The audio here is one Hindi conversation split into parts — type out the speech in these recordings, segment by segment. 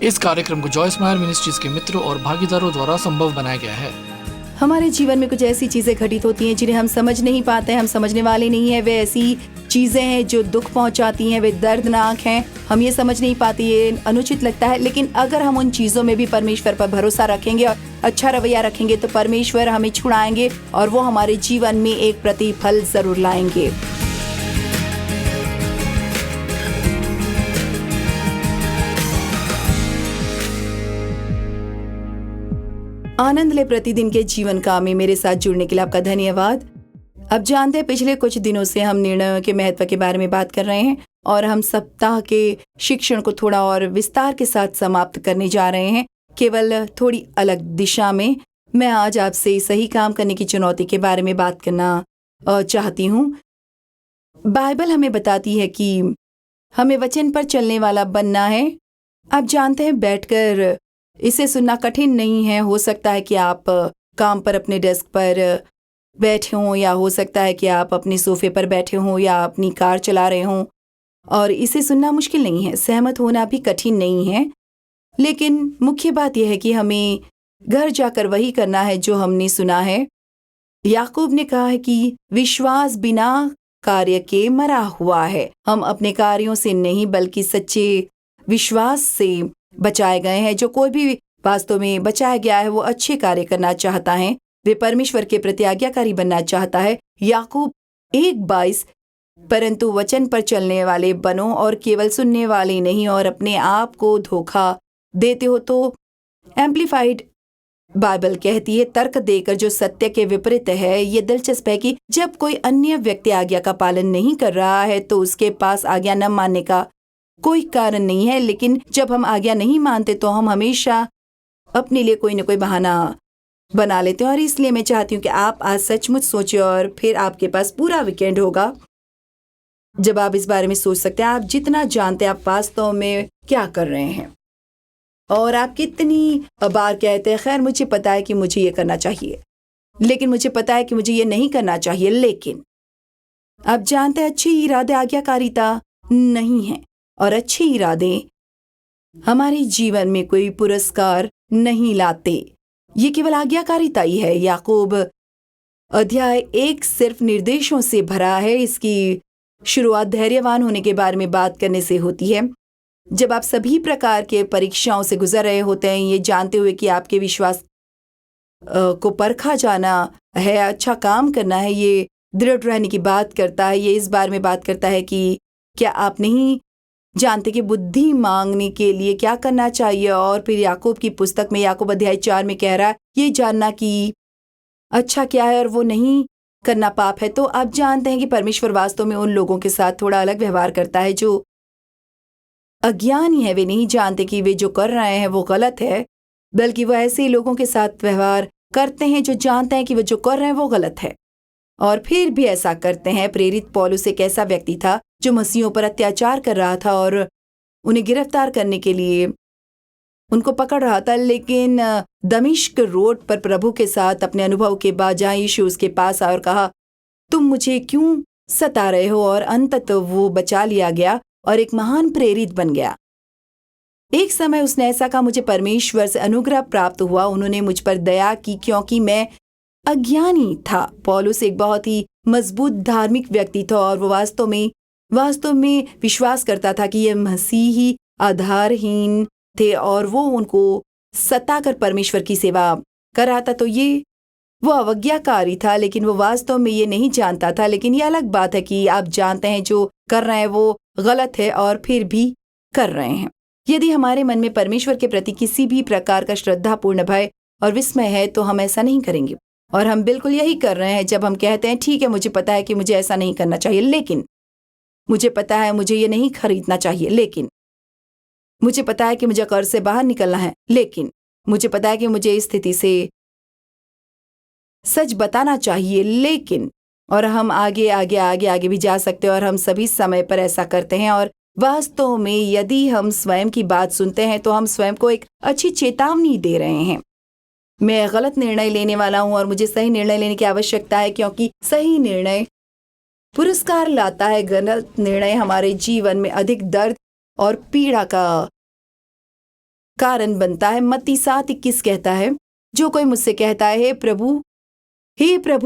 इस कार्यक्रम को जॉयस मायर मिनिस्ट्रीज के मित्रों और भागीदारों द्वारा संभव बनाया गया है। हमारे जीवन में कुछ ऐसी चीजें घटित होती हैं जिन्हें हम समझ नहीं पाते, हम समझने वाले नहीं है। वे ऐसी चीजें हैं जो दुख पहुंचाती हैं, वे दर्दनाक हैं, हम ये समझ नहीं पाते, ये अनुचित लगता है। लेकिन अगर हम उन चीजों में भी परमेश्वर पर भरोसा रखेंगे और अच्छा रवैया रखेंगे तो परमेश्वर हमें छुड़ाएंगे और वो हमारे जीवन में एक प्रतिफल जरूर लाएंगे। आनंद ले प्रतिदिन के जीवन काम में मेरे साथ जुड़ने के लिए आपका धन्यवाद। अब जानते हैं, पिछले कुछ दिनों से हम निर्णयों के महत्व के बारे में बात कर रहे हैं और हम सप्ताह के शिक्षण को थोड़ा और विस्तार के साथ समाप्त करने जा रहे हैं, केवल थोड़ी अलग दिशा में। मैं आज आपसे सही काम करने की चुनौती के बारे में बात करना चाहती हूँ। बाइबल हमें बताती है कि हमें वचन पर चलने वाला बनना है। आप जानते हैं, बैठकर इसे सुनना कठिन नहीं है। हो सकता है कि आप काम पर अपने डेस्क पर बैठे हों, या हो सकता है कि आप अपने सोफे पर बैठे हों या अपनी कार चला रहे हों, और इसे सुनना मुश्किल नहीं है, सहमत होना भी कठिन नहीं है। लेकिन मुख्य बात यह है कि हमें घर जाकर वही करना है जो हमने सुना है। याकूब ने कहा है कि विश्वास बिना कार्य के मरा हुआ है। हम अपने कार्यों से नहीं बल्कि सच्चे विश्वास से बचाए गए हैं। जो कोई भी वास्तव में बचाया गया है वो अच्छे कार्य करना चाहता है, वे परमेश्वर के प्रति आज्ञाकारी बनना चाहता है। याकूब 1:22, परंतु वचन पर चलने वाले बनो और केवल सुनने वाले नहीं और अपने आप को धोखा देते हो। तो एम्प्लीफाइड बाइबल कहती है, तर्क देकर जो सत्य के विपरीत है। ये दिलचस्प है कि जब कोई अन्य व्यक्ति आज्ञा का पालन नहीं कर रहा है तो उसके पास आज्ञा न मानने का कोई कारण नहीं है। लेकिन जब हम आज्ञा नहीं मानते तो हम हमेशा अपने लिए कोई न कोई बहाना बना लेते हैं। और इसलिए मैं चाहती हूँ कि आप आज सचमुच सोचिए और फिर आपके पास पूरा वीकेंड होगा जब आप इस बारे में सोच सकते हैं। आप जितना जानते हैं आप वास्तव में क्या कर रहे हैं, और आप कितनी बार कहते हैं, खैर मुझे पता है कि मुझे ये करना चाहिए, लेकिन मुझे पता है कि मुझे ये नहीं करना चाहिए। लेकिन आप जानते हैं, अच्छे इरादे आज्ञाकारिता नहीं है, और अच्छे इरादे हमारे जीवन में कोई पुरस्कार नहीं लाते। ये केवल आज्ञाकारिता ही है। याकूब अध्याय 1 सिर्फ निर्देशों से भरा है। इसकी शुरुआत धैर्यवान होने के बारे में बात करने से होती है। जब आप सभी प्रकार के परीक्षाओं से गुजर रहे होते हैं, ये जानते हुए कि आपके विश्वास को परखा जाना है, अच्छा काम करना है, ये दृढ़ रहने की बात करता है। ये इस बारे में बात करता है कि क्या आप नहीं जानते कि बुद्धि मांगने के लिए क्या करना चाहिए। और फिर याकूब की पुस्तक में याकूब अध्याय 4 में कह रहा है, ये जानना कि अच्छा क्या है और वो नहीं करना पाप है। तो आप जानते हैं कि परमेश्वर वास्तव में उन लोगों के साथ थोड़ा अलग व्यवहार करता है जो अज्ञानी है। वे नहीं जानते कि वे जो कर रहे हैं वो गलत है, बल्कि वो ऐसे लोगों के साथ व्यवहार करते हैं जो जानते हैं कि वो जो कर रहे हैं वो गलत है और फिर भी ऐसा करते हैं। प्रेरित पौलुस एक ऐसा व्यक्ति था जो मसीहों पर अत्याचार कर रहा था और उन्हें गिरफ्तार करने के लिए उनको पकड़ रहा था। लेकिन दमिश्क रोड पर प्रभु के साथ अपने अनुभव के बाद जहाँ यीशु उसके पास आया और कहा, तुम मुझे क्यों सता रहे हो, और अंततः वो बचा लिया गया और एक महान प्रेरित बन गया। एक समय उसने ऐसा कहा, मुझे परमेश्वर से अनुग्रह प्राप्त हुआ, उन्होंने मुझ पर दया की क्योंकि मैं अज्ञानी था। पौलुस एक बहुत ही मजबूत धार्मिक व्यक्ति था और वो वास्तव में विश्वास करता था कि ये मसीही आधारहीन थे और वो उनको सताकर परमेश्वर की सेवा कर रहा था। तो ये वो अवज्ञाकारी था, लेकिन वो वास्तव में ये नहीं जानता था। लेकिन ये अलग बात है कि आप जानते हैं जो कर रहे हैं वो गलत है और फिर भी कर रहे हैं। यदि हमारे मन में परमेश्वर के प्रति किसी भी प्रकार का श्रद्धापूर्ण भय और विस्मय है तो हम ऐसा नहीं करेंगे। और हम बिल्कुल यही कर रहे हैं जब हम कहते हैं, ठीक है मुझे पता है कि मुझे ऐसा नहीं करना चाहिए, लेकिन मुझे पता है मुझे ये नहीं खरीदना चाहिए, लेकिन मुझे पता है कि मुझे कर्ज से बाहर निकलना है, लेकिन मुझे पता है कि मुझे इस स्थिति से सच बताना चाहिए, लेकिन, और हम आगे भी जा सकते हैं और हम सभी समय पर ऐसा करते हैं। और वास्तव में यदि हम स्वयं की बात सुनते हैं तो हम स्वयं को एक अच्छी चेतावनी दे रहे हैं। मैं गलत निर्णय लेने वाला हूं और मुझे सही निर्णय लेने की आवश्यकता है, क्योंकि सही निर्णय पुरस्कार लाता है। गलत निर्णय हमारे जीवन में अधिक दर्द और पीड़ा का कारण बनता है। मत्ती 7:21 कहता है, जो कोई मुझसे कहता है हे प्रभु,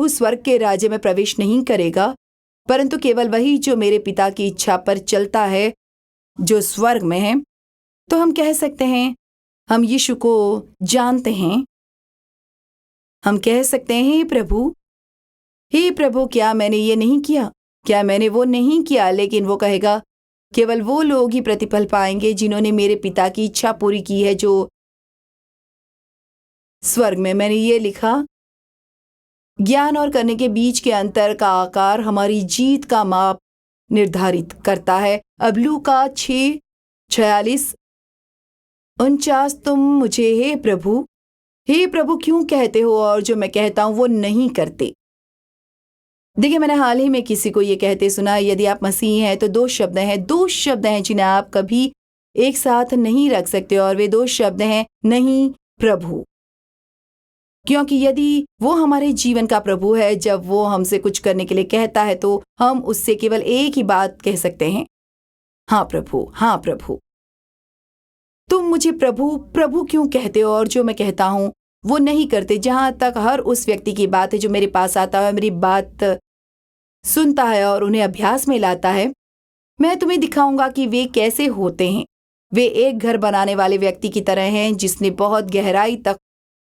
स्वर्ग के राज्य में प्रवेश नहीं करेगा, परंतु केवल वही जो मेरे पिता की इच्छा पर चलता है जो स्वर्ग में है। तो हम कह सकते हैं, हम यीशु को जानते हैं। हम कह सकते हैं, हे प्रभु, क्या मैंने ये नहीं किया, क्या मैंने वो नहीं किया। लेकिन वो कहेगा, केवल वो लोग ही प्रतिफल पाएंगे जिन्होंने मेरे पिता की इच्छा पूरी की है जो स्वर्ग में। मैंने ये लिखा, ज्ञान और करने के बीच के अंतर का आकार हमारी जीत का माप निर्धारित करता है। अब लूका 6:46-49, तुम मुझे हे प्रभु क्यों कहते हो और जो मैं कहता हूं वो नहीं करते। देखिए, मैंने हाल ही में किसी को ये कहते सुना, यदि आप मसीह हैं तो दो शब्द हैं जिन्हें आप कभी एक साथ नहीं रख सकते, और वे दो शब्द हैं, नहीं प्रभु। क्योंकि यदि वो हमारे जीवन का प्रभु है, जब वो हमसे कुछ करने के लिए कहता है तो हम उससे केवल एक ही बात कह सकते हैं, हाँ प्रभु। तुम मुझे प्रभु क्यों कहते हो और जो मैं कहता हूं वो नहीं करते। जहां तक हर उस व्यक्ति की बात है जो मेरे पास आता है, मेरी बात सुनता है और उन्हें अभ्यास में लाता है, मैं तुम्हें दिखाऊंगा कि वे कैसे होते हैं। वे एक घर बनाने वाले व्यक्ति की तरह हैं जिसने बहुत गहराई तक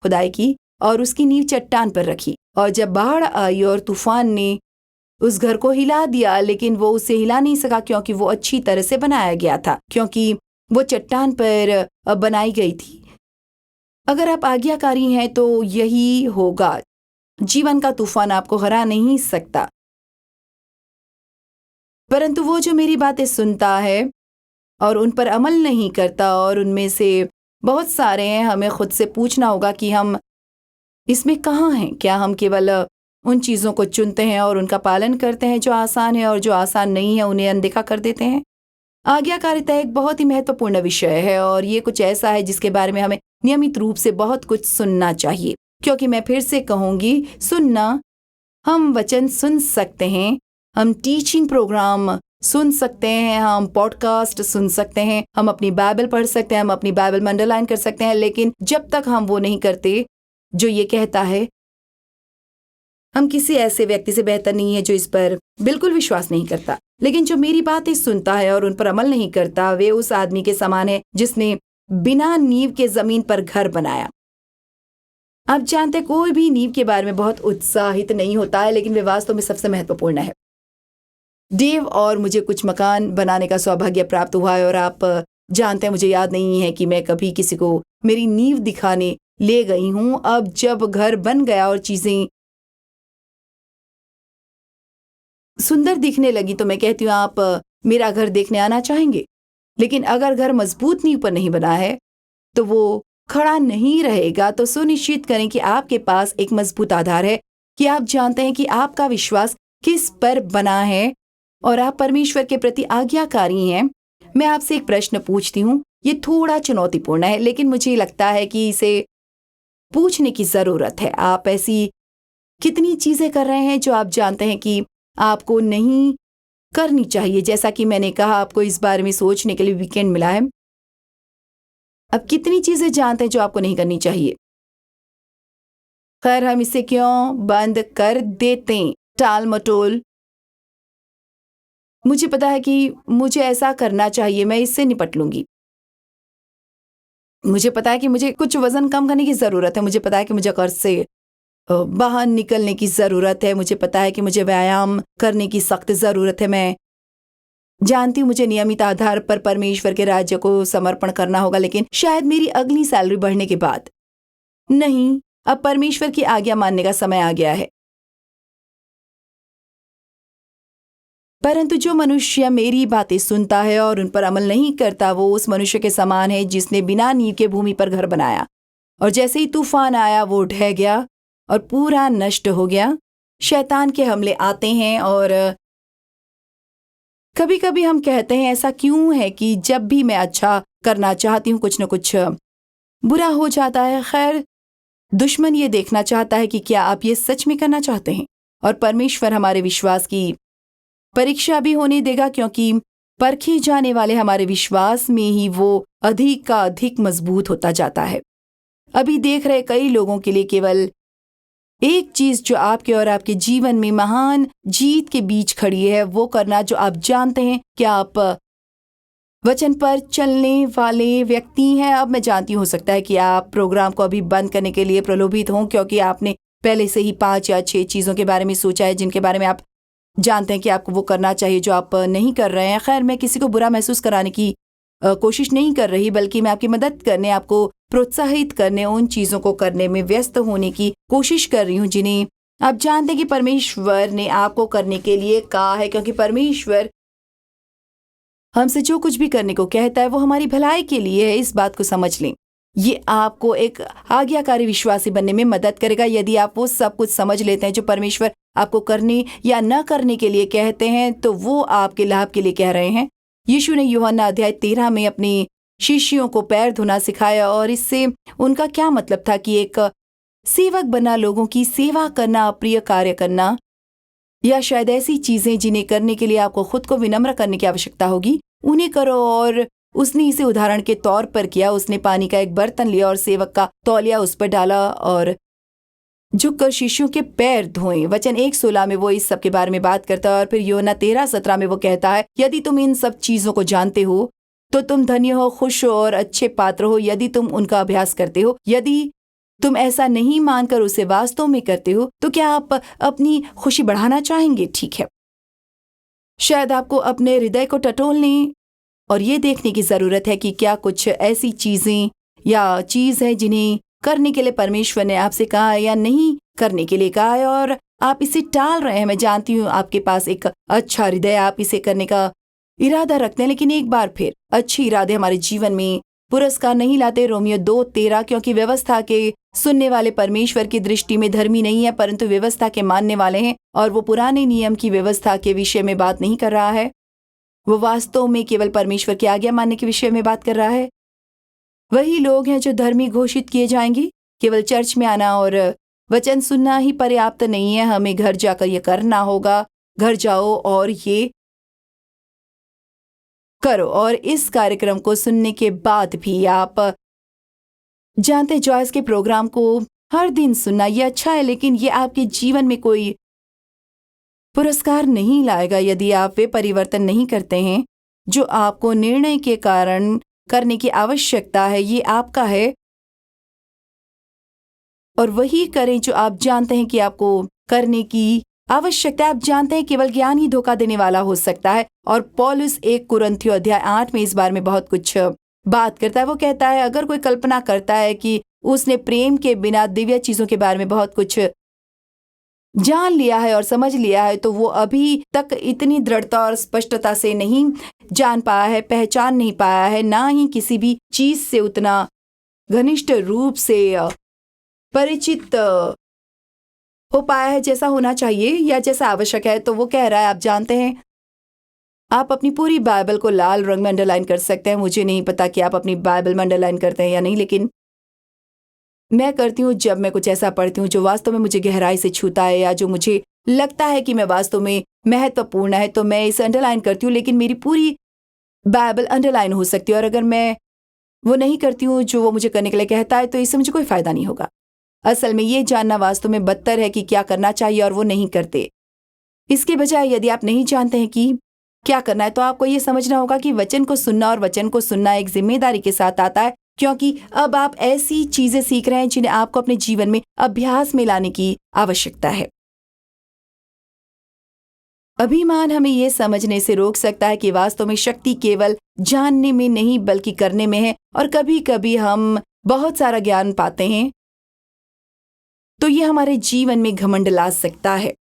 खुदाई की और उसकी नींव चट्टान पर रखी, और जब बाढ़ आई और तूफान ने उस घर को हिला दिया, लेकिन वो उसे हिला नहीं सका क्योंकि वो अच्छी तरह से बनाया गया था, क्योंकि वो चट्टान पर बनाई गई थी। अगर आप आज्ञाकारी हैं तो यही होगा। जीवन का तूफान आपको हरा नहीं सकता, परंतु वो जो मेरी बातें सुनता है और उन पर अमल नहीं करता, और उनमें से बहुत सारे हैं, हमें खुद से पूछना होगा कि हम इसमें कहाँ हैं। क्या हम केवल उन चीज़ों को चुनते हैं और उनका पालन करते हैं जो आसान है, और जो आसान नहीं है उन्हें अनदेखा कर देते हैं। आज्ञाकारिता एक बहुत ही महत्वपूर्ण विषय है, और ये कुछ ऐसा है जिसके बारे में हमें नियमित रूप से बहुत कुछ सुनना चाहिए। क्योंकि मैं फिर से कहूँगी, सुनना, हम वचन सुन सकते हैं, हम टीचिंग प्रोग्राम सुन सकते हैं, हम पॉडकास्ट सुन सकते हैं, हम अपनी बाइबल पढ़ सकते हैं, हम अपनी बाइबल में अंडरलाइन कर सकते हैं, लेकिन जब तक हम वो नहीं करते जो ये कहता है, हम किसी ऐसे व्यक्ति से बेहतर नहीं है जो इस पर बिल्कुल विश्वास नहीं करता, लेकिन जो मेरी बातें सुनता है और उन पर अमल नहीं करता, वे उस आदमी के समान है जिसने बिना नींव के जमीन पर घर बनाया। आप जानते, कोई भी नींव के बारे में बहुत उत्साहित नहीं होता है, लेकिन वे वास्तव में सबसे महत्वपूर्ण है। डेव और मुझे कुछ मकान बनाने का सौभाग्य प्राप्त हुआ है, और आप जानते हैं, मुझे याद नहीं है कि मैं कभी किसी को मेरी नींव दिखाने ले गई हूं। अब जब घर बन गया और चीजें सुंदर दिखने लगी तो मैं कहती हूँ, आप मेरा घर देखने आना चाहेंगे। लेकिन अगर घर मजबूत नींव पर नहीं बना है तो वो खड़ा नहीं रहेगा। तो सुनिश्चित करें कि आपके पास एक मजबूत आधार है, कि आप जानते हैं कि आपका विश्वास किस पर बना है और आप परमेश्वर के प्रति आज्ञाकारी हैं। मैं आपसे एक प्रश्न पूछती हूँ, ये थोड़ा चुनौतीपूर्ण है, लेकिन मुझे लगता है कि इसे पूछने की जरूरत है। आप ऐसी कितनी चीजें कर रहे हैं जो आप जानते हैं कि आपको नहीं करनी चाहिए? जैसा कि मैंने कहा, आपको इस बारे में सोचने के लिए वीकेंड मिला है। अब कितनी चीजें जानते हैं जो आपको नहीं करनी चाहिए? खैर, हम इसे क्यों बंद कर देते हैं? टाल मटोल, मुझे पता है कि मुझे ऐसा करना चाहिए, मैं इससे निपट लूंगी। मुझे पता है कि मुझे कुछ वजन कम करने की जरूरत है, मुझे पता है कि मुझे कर्ज से बाहर निकलने की जरूरत है, मुझे पता है कि मुझे व्यायाम करने की सख्त जरूरत है। मैं जानती हूँ मुझे नियमित आधार पर परमेश्वर के राज्य को समर्पण करना होगा, लेकिन शायद मेरी अगली सैलरी बढ़ने के बाद। नहीं, अब परमेश्वर की आज्ञा मानने का समय आ गया है। परंतु जो मनुष्य मेरी बातें सुनता है और उन पर अमल नहीं करता, वो उस मनुष्य के समान है जिसने बिना नींव के भूमि पर घर बनाया, और जैसे ही तूफान आया वो ढह गया और पूरा नष्ट हो गया। शैतान के हमले आते हैं, और कभी कभी हम कहते हैं, ऐसा क्यों है कि जब भी मैं अच्छा करना चाहती हूँ कुछ न कुछ बुरा हो जाता है। खैर, दुश्मन ये देखना चाहता है कि क्या आप ये सच में करना चाहते हैं, और परमेश्वर हमारे विश्वास की परीक्षा भी होने देगा, क्योंकि परखे जाने वाले हमारे विश्वास में ही वो अधिक का अधिक मजबूत होता जाता है। अभी देख रहे कई लोगों के लिए केवल एक चीज जो आपके और आपके जीवन में महान जीत के बीच खड़ी है, वो करना जो आप जानते हैं कि आप वचन पर चलने वाले व्यक्ति हैं। अब मैं जानती हो सकता है कि आप प्रोग्राम को अभी बंद करने के लिए प्रलोभित हों, क्योंकि आपने पहले से ही 5 या 6 चीज़ों के बारे में सोचा है जिनके बारे में आप जानते हैं कि आपको वो करना चाहिए जो आप नहीं कर रहे हैं। खैर, मैं किसी को बुरा महसूस कराने की कोशिश नहीं कर रही, बल्कि मैं आपकी मदद करने, आपको प्रोत्साहित करने, उन चीज़ों को करने में व्यस्त होने की कोशिश कर रही हूँ जिन्हें आप जानते हैं कि परमेश्वर ने आपको करने के लिए कहा है। क्योंकि परमेश्वर हमसे जो कुछ भी करने को कहता है वो हमारी भलाई के लिए है। इस बात को समझ लें। ये आपको एक आज्ञाकारी विश्वासी बनने में मदद करेगा यदि आप वो सब कुछ समझ लेते हैं जो परमेश्वर आपको करने या न करने के लिए कहते हैं, तो वो आपके लाभ के लिए कह रहे हैं। यीशु ने यूहन्ना अध्याय 13 में अपने शिष्यों को पैर धोना सिखाया, और इससे उनका क्या मतलब था कि एक सेवक बनना, लोगों की सेवा करना, अप्रिय कार्य करना, या शायद ऐसी चीजें जिन्हें करने के लिए आपको खुद को विनम्र करने की आवश्यकता होगी, उन्हें करो। और उसने इसे उदाहरण के तौर पर किया। उसने पानी का एक बर्तन लिया और सेवक का तौलिया उस पर डाला और झुककर शिष्यों के पैर धोए। वचन 1:16 में वो इस सब के बारे में बात करता है, और फिर यूहन्ना 13:17 में वो कहता है, यदि तुम इन सब चीजों को जानते हो तो तुम धन्य हो, खुश हो और अच्छे पात्र हो यदि तुम उनका अभ्यास करते हो। यदि तुम ऐसा नहीं मानकर उसे वास्तव में करते हो तो क्या आप अपनी खुशी बढ़ाना चाहेंगे? ठीक है, शायद आपको अपने हृदय को टटोलने और ये देखने की जरूरत है कि क्या कुछ ऐसी चीजें या चीज है जिन्हें करने के लिए परमेश्वर ने आपसे कहा है या नहीं करने के लिए कहा है, और आप इसे टाल रहे हैं। मैं जानती हूँ आपके पास एक अच्छा हृदय, आप इसे करने का इरादा रखते हैं, लेकिन एक बार फिर अच्छे इरादे हमारे जीवन में पुरस्कार नहीं लाते। रोमियो 2:13, क्योंकि व्यवस्था के सुनने वाले परमेश्वर की दृष्टि में धर्मी नहीं है, परंतु व्यवस्था के मानने वाले हैं। और वो पुराने नियम की व्यवस्था के विषय में बात नहीं कर रहा है, वो वास्तव में केवल परमेश्वर की आज्ञा मानने के विषय में बात कर रहा है। वही लोग हैं जो धर्मी घोषित किए जाएंगे। केवल चर्च में आना और वचन सुनना ही पर्याप्त नहीं है, हमें घर जाकर ये करना होगा। घर जाओ और ये करो। और इस कार्यक्रम को सुनने के बाद भी आप जानते, जॉयस के प्रोग्राम को हर दिन सुनना ये अच्छा है, लेकिन ये आपके जीवन में कोई पुरस्कार नहीं लाएगा यदि आप वे परिवर्तन नहीं करते हैं जो आपको निर्णय के कारण करने की आवश्यकता है। ये आपका है, और वही करें जो आप जानते हैं कि आपको करने की आवश्यकता है। आप जानते हैं केवल ज्ञान ही धोखा देने वाला हो सकता है। और पौलुस 1 कुरिन्थियों अध्याय 8 में इस बारे में बहुत कुछ बात करता है। वो कहता है, अगर कोई कल्पना करता है कि उसने प्रेम के बिना दिव्य चीजों के बारे में बहुत कुछ जान लिया है और समझ लिया है, तो वो अभी तक इतनी दृढ़ता और स्पष्टता से नहीं जान पाया है, पहचान नहीं पाया है, ना ही किसी भी चीज से उतना घनिष्ठ रूप से परिचित हो पाया है जैसा होना चाहिए या जैसा आवश्यक है। तो वो कह रहा है, आप जानते हैं, आप अपनी पूरी बाइबल को लाल रंग में अंडरलाइन कर सकते हैं। मुझे नहीं पता कि आप अपनी बाइबल में अंडरलाइन करते हैं या नहीं, लेकिन मैं करती हूँ। जब मैं कुछ ऐसा पढ़ती हूँ जो वास्तव में मुझे गहराई से छूता है या जो मुझे लगता है कि मैं वास्तव में महत्वपूर्ण है, तो मैं इसे अंडरलाइन करती हूँ। लेकिन मेरी पूरी बाइबल अंडरलाइन हो सकती है, और अगर मैं वो नहीं करती हूँ जो वो मुझे करने के लिए कहता है, तो इससे मुझे कोई फायदा नहीं होगा। असल में ये जानना वास्तव में बदतर है कि क्या करना चाहिए और वो नहीं करते। इसके बजाय यदि आप नहीं जानते हैं कि क्या करना है, तो आपको ये समझना होगा कि वचन को सुनना और वचन को सुनना एक जिम्मेदारी के साथ आता है, क्योंकि अब आप ऐसी चीजें सीख रहे हैं जिन्हें आपको अपने जीवन में अभ्यास में लाने की आवश्यकता है। अभिमान हमें यह समझने से रोक सकता है कि वास्तव में शक्ति केवल जानने में नहीं बल्कि करने में है। और कभी कभी हम बहुत सारा ज्ञान पाते हैं तो ये हमारे जीवन में घमंड ला सकता है,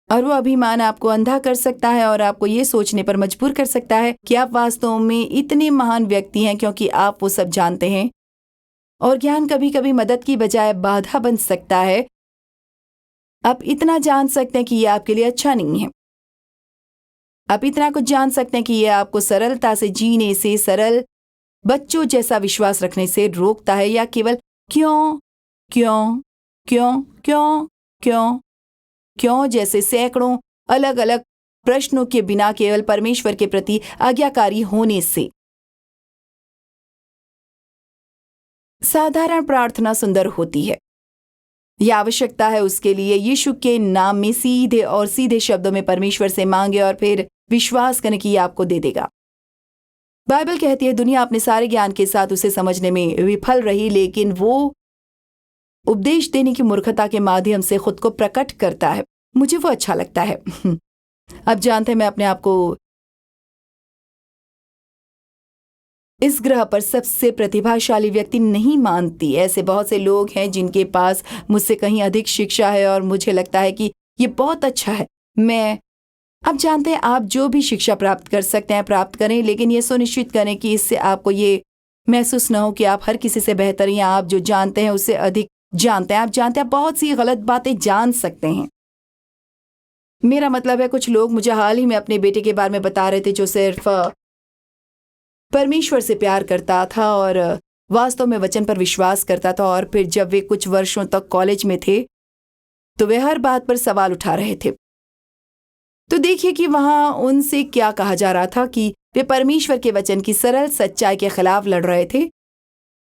और वो अभिमान आपको अंधा कर सकता है और आपको ये सोचने पर मजबूर कर सकता है कि आप वास्तव में इतने महान व्यक्ति हैं क्योंकि आप वो सब जानते हैं। और ज्ञान कभी कभी मदद की बजाय बाधा बन सकता है। आप इतना जान सकते हैं कि ये आपके लिए अच्छा नहीं है। आप इतना कुछ जान सकते हैं कि ये आपको सरलता से जीने से, सरल बच्चों जैसा विश्वास रखने से रोकता है, या केवल क्यों क्यों क्यों क्यों क्यों क्यों जैसे सैकड़ों अलग अलग प्रश्नों के बिना केवल परमेश्वर के प्रति आज्ञाकारी होने से। साधारण प्रार्थना सुंदर होती है। यह आवश्यकता है उसके लिए यीशु के नाम में सीधे और सीधे शब्दों में परमेश्वर से मांगे और फिर विश्वास करने की आपको दे देगा। बाइबल कहती है दुनिया अपने सारे ज्ञान के साथ उसे समझने में विफल रही, लेकिन वो उपदेश देने की मूर्खता के माध्यम से खुद को प्रकट करता है। मुझे वो अच्छा लगता है। अब जानते हैं मैं अपने आप को इस ग्रह पर सबसे प्रतिभाशाली व्यक्ति नहीं मानती। ऐसे बहुत से लोग हैं जिनके पास मुझसे कहीं अधिक शिक्षा है और मुझे लगता है कि ये बहुत अच्छा है। अब जानते हैं आप जो भी शिक्षा प्राप्त कर सकते हैं प्राप्त करें, लेकिन ये सुनिश्चित करें कि इससे आपको ये महसूस न हो कि आप हर किसी से बेहतर या आप जो जानते हैं उससे अधिक जानते हैं। आप जानते हैं बहुत सी गलत बातें जान सकते हैं। मेरा मतलब है कुछ लोग मुझे हाल ही में अपने बेटे के बारे में बता रहे थे जो सिर्फ परमेश्वर से प्यार करता था और वास्तव में वचन पर विश्वास करता था, और फिर जब वे कुछ वर्षों तक कॉलेज में थे तो वे हर बात पर सवाल उठा रहे थे। तो देखिए कि वहां उनसे क्या कहा जा रहा था कि वे परमेश्वर के वचन की सरल सच्चाई के खिलाफ लड़ रहे थे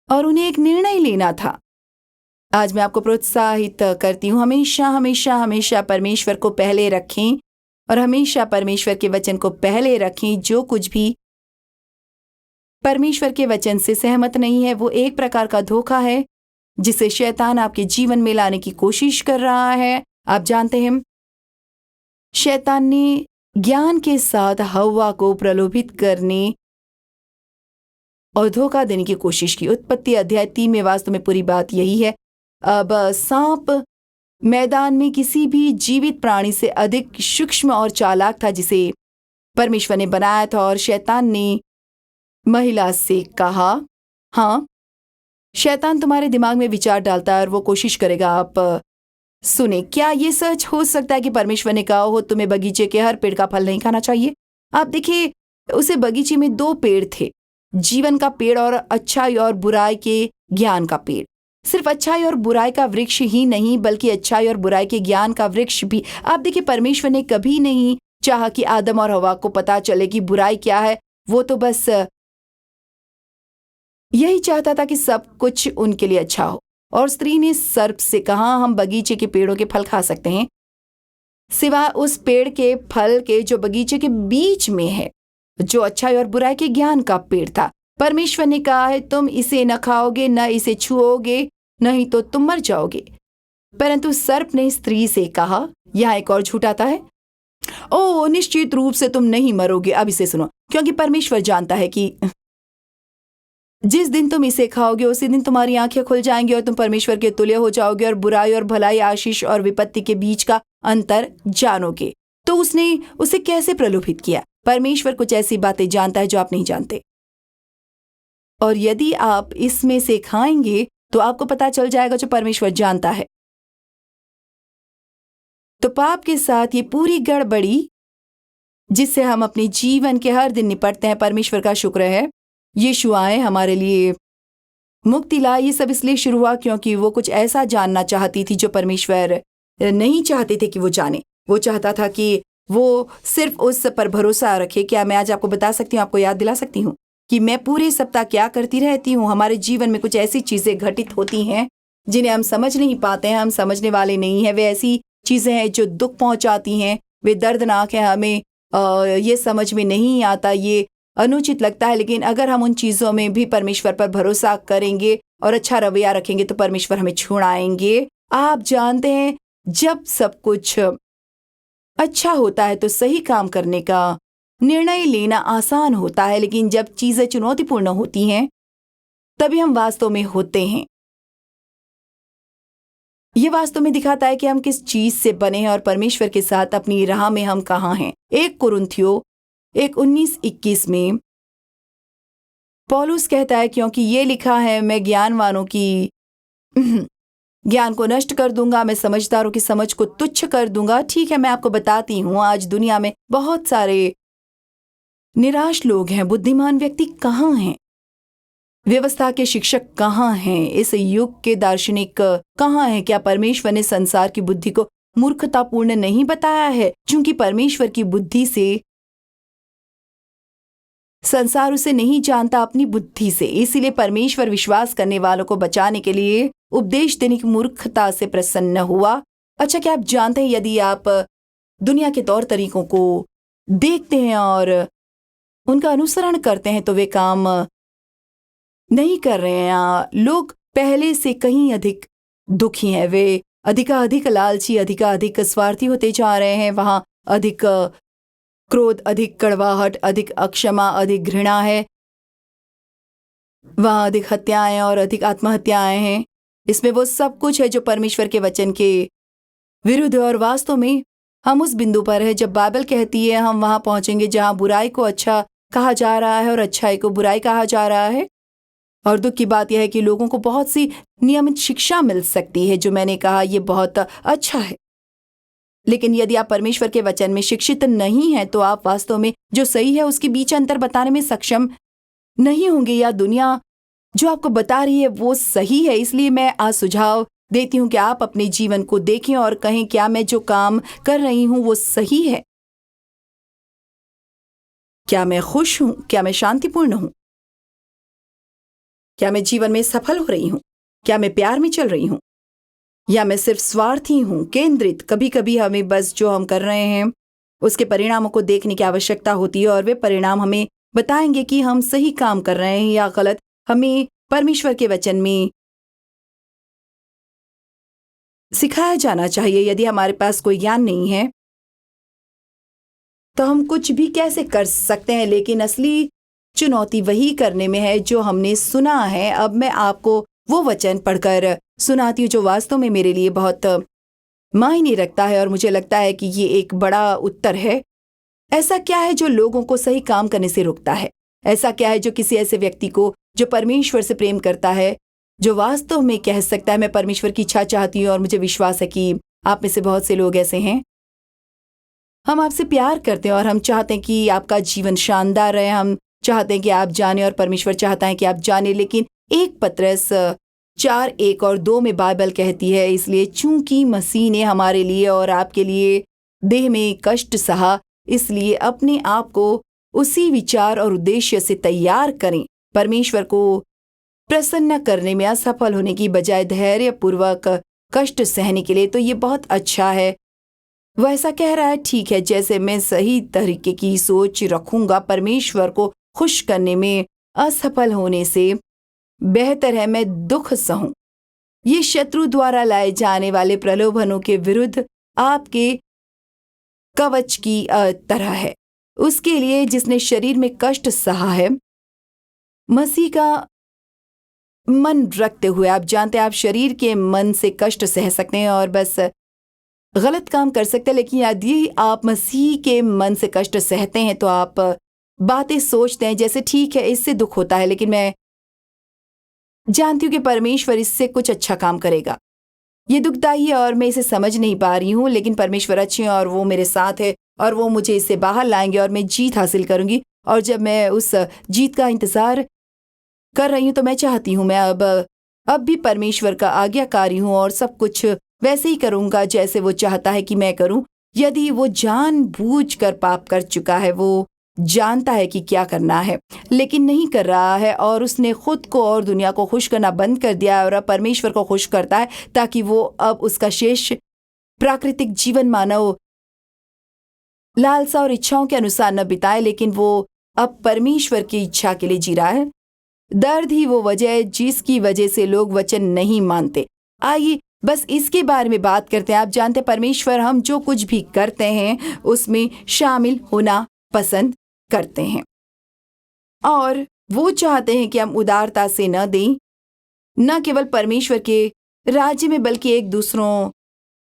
और उन्हें एक निर्णय लेना था। आज मैं आपको प्रोत्साहित करती हूँ, हमेशा हमेशा हमेशा परमेश्वर को पहले रखें और हमेशा परमेश्वर के वचन को पहले रखें। जो कुछ भी परमेश्वर के वचन से सहमत नहीं है वो एक प्रकार का धोखा है जिसे शैतान आपके जीवन में लाने की कोशिश कर रहा है। आप जानते हैं शैतान ने ज्ञान के साथ हव्वा को प्रलोभित करने और धोखा देने की कोशिश की। उत्पत्ति अध्याय 3 में वास्तव में पूरी बात यही है। अब सांप मैदान में किसी भी जीवित प्राणी से अधिक सूक्ष्म और चालाक था जिसे परमेश्वर ने बनाया था, और शैतान ने महिला से कहा, हाँ, शैतान तुम्हारे दिमाग में विचार डालता है और वो कोशिश करेगा आप सुने। क्या ये सच हो सकता है कि परमेश्वर ने कहा हो तुम्हें बगीचे के हर पेड़ का फल नहीं खाना चाहिए? आप देखिए उसे बगीचे में 2 पेड़ थे, जीवन का पेड़ और अच्छाई और बुराई के ज्ञान का पेड़। सिर्फ अच्छाई और बुराई का वृक्ष ही नहीं बल्कि अच्छाई और बुराई के ज्ञान का वृक्ष भी। आप देखिए परमेश्वर ने कभी नहीं चाहा कि आदम और हवा को पता चले कि बुराई क्या है। वो तो बस यही चाहता था कि सब कुछ उनके लिए अच्छा हो। और स्त्री ने सर्प से कहा, हम बगीचे के पेड़ों के फल खा सकते हैं सिवाय उस पेड़ के फल के जो बगीचे के बीच में है, जो अच्छाई और बुराई के ज्ञान का पेड़ था। परमेश्वर ने कहा है तुम इसे न खाओगे न इसे छुओगे नहीं तो तुम मर जाओगे। परंतु सर्प ने स्त्री से कहा, यहाँ एक और झूठ आता है, ओ निश्चित रूप से तुम नहीं मरोगे। अब इसे सुनो, क्योंकि परमेश्वर जानता है कि जिस दिन तुम इसे खाओगे उसी दिन तुम्हारी आंखें खुल जाएंगी और तुम परमेश्वर के तुल्य हो जाओगे और बुराई और भलाई, आशीष और विपत्ति के बीच का अंतर जानोगे। तो उसने उसे कैसे प्रलोभित किया? परमेश्वर कुछ ऐसी बातें जानता है जो आप नहीं जानते, और यदि आप इसमें से खाएंगे तो आपको पता चल जाएगा जो परमेश्वर जानता है। तो पाप के साथ ये पूरी गड़बड़ी जिससे हम अपने जीवन के हर दिन निपटते हैं, परमेश्वर का शुक्र है यीशु आए हमारे लिए मुक्ति लाए। ये सब इसलिए शुरू हुआ क्योंकि वो कुछ ऐसा जानना चाहती थी जो परमेश्वर नहीं चाहते थे कि वो जाने। वो चाहता था कि वो सिर्फ उस पर भरोसा रखे। क्या मैं आज आपको बता सकती हूँ, आपको याद दिला सकती हूँ कि मैं पूरे सप्ताह क्या करती रहती हूँ? हमारे जीवन में कुछ ऐसी चीजें घटित होती हैं जिन्हें हम समझ नहीं पाते हैं, हम समझने वाले नहीं हैं। वे ऐसी चीजें हैं जो दुख पहुंचाती हैं, वे दर्दनाक हैं, हमें ये समझ में नहीं आता, ये अनुचित लगता है। लेकिन अगर हम उन चीजों में भी परमेश्वर पर भरोसा करेंगे और अच्छा रवैया रखेंगे तो परमेश्वर हमें छुड़ाएंगे। आप जानते हैं जब सब कुछ अच्छा होता है तो सही काम करने का निर्णय लेना आसान होता है, लेकिन जब चीजें चुनौतीपूर्ण होती हैं तभी हम वास्तव में होते हैं। ये वास्तव में दिखाता है कि हम किस चीज से बने हैं और परमेश्वर के साथ अपनी राह में हम कहाँ हैं। 1 कुरिन्थियों 1:19-21 में पौलुस कहता है, क्योंकि ये लिखा है मैं ज्ञानवानों की ज्ञान को नष्ट कर दूंगा, मैं समझदारों की समझ को तुच्छ कर दूंगा। ठीक है, मैं आपको बताती हूँ आज दुनिया में बहुत सारे निराश लोग हैं। बुद्धिमान व्यक्ति कहाँ हैं? व्यवस्था के शिक्षक कहाँ हैं? इस युग के दार्शनिक कहाँ हैं? क्या परमेश्वर ने संसार की बुद्धि को मूर्खतापूर्ण नहीं बताया है, क्योंकि परमेश्वर की बुद्धि से संसार उसे नहीं जानता, अपनी बुद्धि से। इसीलिए परमेश्वर विश्वास करने वालों को बचाने के लिए उपदेश देने की मूर्खता से प्रसन्न हुआ। अच्छा, क्या आप जानते हैं, यदि आप दुनिया के तौर तरीकों को देखते हैं और उनका अनुसरण करते हैं तो वे काम नहीं कर रहे हैं। लोग पहले से कहीं अधिक दुखी हैं, वे अधिकाधिक लालची, अधिकाधिक स्वार्थी होते जा रहे हैं। वहां अधिक क्रोध, अधिक कड़वाहट, अधिक अक्षमा, अधिक घृणा है। वहां अधिक हत्याएं और अधिक आत्महत्याएं हैं। इसमें वो सब कुछ है जो परमेश्वर के वचन के विरुद्ध है। और वास्तव में हम उस बिंदु पर है जब बाइबल कहती है हम वहां पहुंचेंगे जहां बुराई को अच्छा कहा जा रहा है और अच्छाई को बुराई कहा जा रहा है। और दुख की बात यह है कि लोगों को बहुत सी नियमित शिक्षा मिल सकती है, जो मैंने कहा ये बहुत अच्छा है। लेकिन यदि आप परमेश्वर के वचन में शिक्षित नहीं हैं तो आप वास्तव में जो सही है उसके बीच अंतर बताने में सक्षम नहीं होंगे, या दुनिया जो आपको बता रही है वो सही है। इसलिए मैं आज सुझाव देती हूं कि आप अपने जीवन को देखें और कहें, क्या मैं जो काम कर रही हूं वो सही है? क्या मैं खुश हूं? क्या मैं शांतिपूर्ण हूं? क्या मैं जीवन में सफल हो रही हूं? क्या मैं प्यार में चल रही हूं? या मैं सिर्फ स्वार्थी हूं, केंद्रित? कभी कभी हमें बस जो हम कर रहे हैं उसके परिणामों को देखने की आवश्यकता होती है, और वे परिणाम हमें बताएंगे कि हम सही काम कर रहे हैं या गलत। हमें परमेश्वर के वचन में सिखाया जाना चाहिए। यदि हमारे पास कोई ज्ञान नहीं है तो हम कुछ भी कैसे कर सकते हैं, लेकिन असली चुनौती वही करने में है जो हमने सुना है। अब मैं आपको वो वचन पढ़कर सुनाती हूँ जो वास्तव में मेरे लिए बहुत मायने रखता है, और मुझे लगता है कि ये एक बड़ा उत्तर है। ऐसा क्या है जो लोगों को सही काम करने से रोकता है? ऐसा क्या है जो किसी ऐसे व्यक्ति को जो परमेश्वर से प्रेम करता है, जो वास्तव में कह सकता है मैं परमेश्वर की इच्छा चाहती हूँ? और मुझे विश्वास है कि आप में से बहुत से लोग ऐसे हैं। हम आपसे प्यार करते हैं और हम चाहते हैं कि आपका जीवन शानदार रहे। हम चाहते हैं कि आप जाने और परमेश्वर चाहता है कि आप जाने। लेकिन 1 पतरस 4:1-2 में बाइबल कहती है, इसलिए चूंकि मसीह ने हमारे लिए और आपके लिए देह में कष्ट सहा, इसलिए अपने आप को उसी विचार और उद्देश्य से तैयार करें, परमेश्वर को प्रसन्न करने में असफल होने की बजाय धैर्यपूर्वक कष्ट सहने के लिए। तो ये बहुत अच्छा है। वह ऐसा कह रहा है, ठीक है, जैसे मैं सही तरीके की सोच रखूंगा परमेश्वर को खुश करने में असफल होने से बेहतर है मैं दुख सहूं। ये शत्रु द्वारा लाए जाने वाले प्रलोभनों के विरुद्ध आपके कवच की तरह है। उसके लिए जिसने शरीर में कष्ट सहा है, मसीह का मन रखते हुए, आप जानते हैं आप शरीर के मन से कष्ट सह सकते हैं और बस गलत काम कर सकते हैं। लेकिन यदि आप मसीह के मन से कष्ट सहते हैं तो आप बातें सोचते हैं जैसे ठीक है इससे दुख होता है, लेकिन मैं जानती हूं कि परमेश्वर इससे कुछ अच्छा काम करेगा। ये दुखदाई है और मैं इसे समझ नहीं पा रही हूं, लेकिन परमेश्वर अच्छे हैं और वो मेरे साथ है और वो मुझे इससे बाहर लाएंगे और मैं जीत हासिल करूंगी। और जब मैं उस जीत का इंतजार कर रही हूं तो मैं चाहती हूं मैं अब भी परमेश्वर का आज्ञाकारी हूं और सब कुछ वैसे ही करूंगा जैसे वो चाहता है कि मैं करूं। यदि वो जानबूझकर पाप कर चुका है, वो जानता है कि क्या करना है लेकिन नहीं कर रहा है, और उसने खुद को और दुनिया को खुश करना बंद कर दिया है और अब परमेश्वर को खुश करता है ताकि वो अब उसका शेष प्राकृतिक जीवन मानव लालसा और इच्छाओं के अनुसार न बिताए, लेकिन वो अब परमेश्वर की इच्छा के लिए जी रहा है। दर्द ही वो वजह है जिसकी वजह से लोग वचन नहीं मानते। आइए बस इसके बारे में बात करते हैं। आप जानते हैं परमेश्वर हम जो कुछ भी करते हैं उसमें शामिल होना पसंद करते हैं, और वो चाहते हैं कि हम उदारता से न दें, न केवल परमेश्वर के राज्य में बल्कि एक दूसरों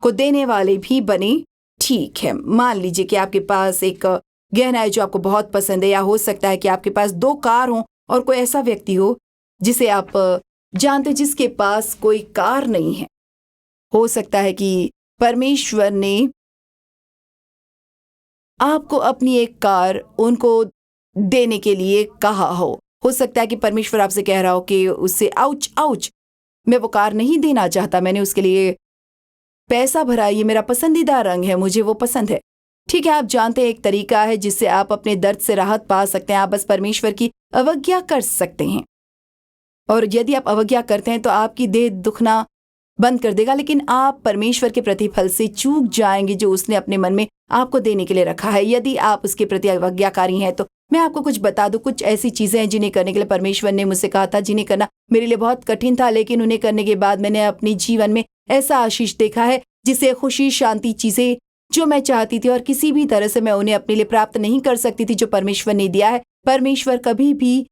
को देने वाले भी बने। ठीक है, मान लीजिए कि आपके पास एक गहना है जो आपको बहुत पसंद है, या हो सकता है कि आपके पास 2 कार हो और कोई ऐसा व्यक्ति हो जिसे आप जानते हो जिसके पास कोई कार नहीं है। हो सकता है कि परमेश्वर ने आपको अपनी एक कार उनको देने के लिए कहा हो सकता है कि परमेश्वर आपसे कह रहा हो कि उससे आउच आउच, मैं वो कार नहीं देना चाहता, मैंने उसके लिए पैसा भरा, ये मेरा पसंदीदा रंग है, मुझे वो पसंद है। ठीक है, आप जानते हैं एक तरीका है जिससे आप अपने दर्द से राहत पा सकते हैं। आप बस परमेश्वर की अवज्ञा कर सकते हैं, और यदि आप अवज्ञा करते हैं तो आपकी देह दुखना बंद कर देगा, लेकिन आप परमेश्वर के प्रतिफल से चूक जाएंगे जो उसने अपने मन में आपको देने के लिए रखा है। यदि आप उसके प्रति अवज्ञाकारी हैं तो मैं आपको कुछ बता दूं। कुछ ऐसी चीजें हैं जिन्हें करने के लिए परमेश्वर ने मुझसे कहा था, जिन्हें करना मेरे लिए बहुत कठिन था, लेकिन उन्हें करने के बाद मैंने अपने जीवन में ऐसा आशीष देखा है जिसे खुशी, शांति, चीजें जो मैं चाहती थी और किसी भी तरह से मैं उन्हें अपने लिए प्राप्त नहीं कर सकती थी, जो परमेश्वर ने दिया है। परमेश्वर कभी भी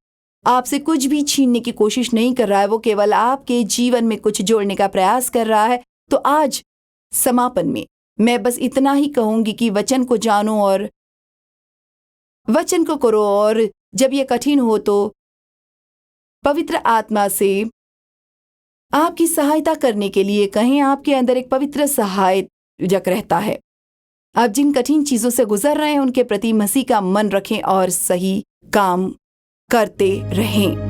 आपसे कुछ भी छीनने की कोशिश नहीं कर रहा है, वो केवल आपके जीवन में कुछ जोड़ने का प्रयास कर रहा है। तो आज समापन में मैं बस इतना ही कहूंगी कि वचन को जानो और वचन को करो, और जब ये कठिन हो तो पवित्र आत्मा से आपकी सहायता करने के लिए कहें। आपके अंदर एक पवित्र सहायक रहता है। आप जिन कठिन चीजों से गुजर रहे हैं उनके प्रति मसीह का मन रखें और सही काम करते रहें।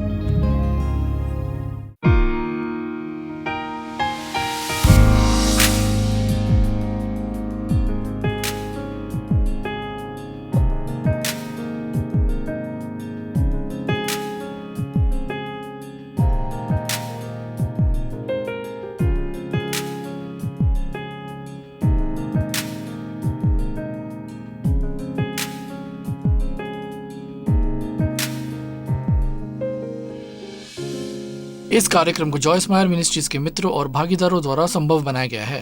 इस कार्यक्रम को जॉयस मायर मिनिस्ट्रीज के मित्रों और भागीदारों द्वारा संभव बनाया गया है।